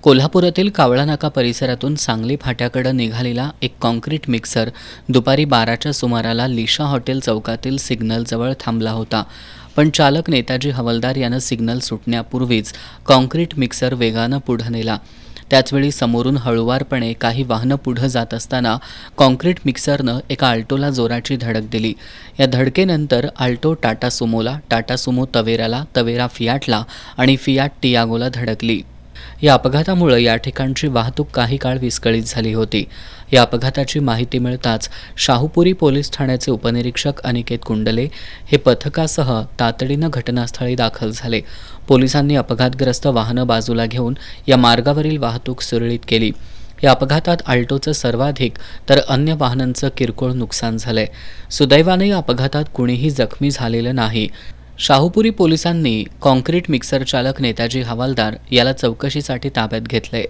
कोल्हापुरातील कावळा नाका परिसरातून सांगली फाट्याकडे निघालेला एक कॉन्क्रीट मिक्सर दुपारी 12च्या सुमाराला लिशा हॉटेल चौकातील सिग्नलजवळ थांबला होता. पण चालक नेताजी हवालदार यानं सिग्नल सुटण्यापूर्वीच कॉन्क्रीट मिक्सर वेगानं पुढे नेला. त्याचवेळी समोरून हळुवारपणे काही वाहनं पुढे जात असताना कॉन्क्रीट मिक्सरनं एका आल्टोला जोराची धडक दिली. या धडकेनंतर आल्टो टाटा सुमोला, टाटा सुमो तवेराला, तवेरा फियाटला आणि फियाट टियागोला धडकली. या अपघातामुळे या ठिकाणची वाहतूक काही काळ विस्कळीत झाली होती. या अपघाताची माहिती मिळताच शाहूपुरी पोलीस ठाण्याचे उपनिरीक्षक अनिकेत कुंडले हे पथकासह तातडीनं घटनास्थळी दाखल झाले. पोलिसांनी अपघातग्रस्त वाहनं बाजूला घेऊन या मार्गावरील वाहतूक सुरळीत केली. या अपघातात आल्टोचं सर्वाधिक तर अन्य वाहनांचं किरकोळ नुकसान झालंय. सुदैवाने या अपघातात कुणीही जखमी झालेलं नाही. शाहूपुरी पोलिसांनी कॉन्क्रीट मिक्सर चालक नेताजी हवालदार याला चौकशीसाठी ताब्यात घेतलंय.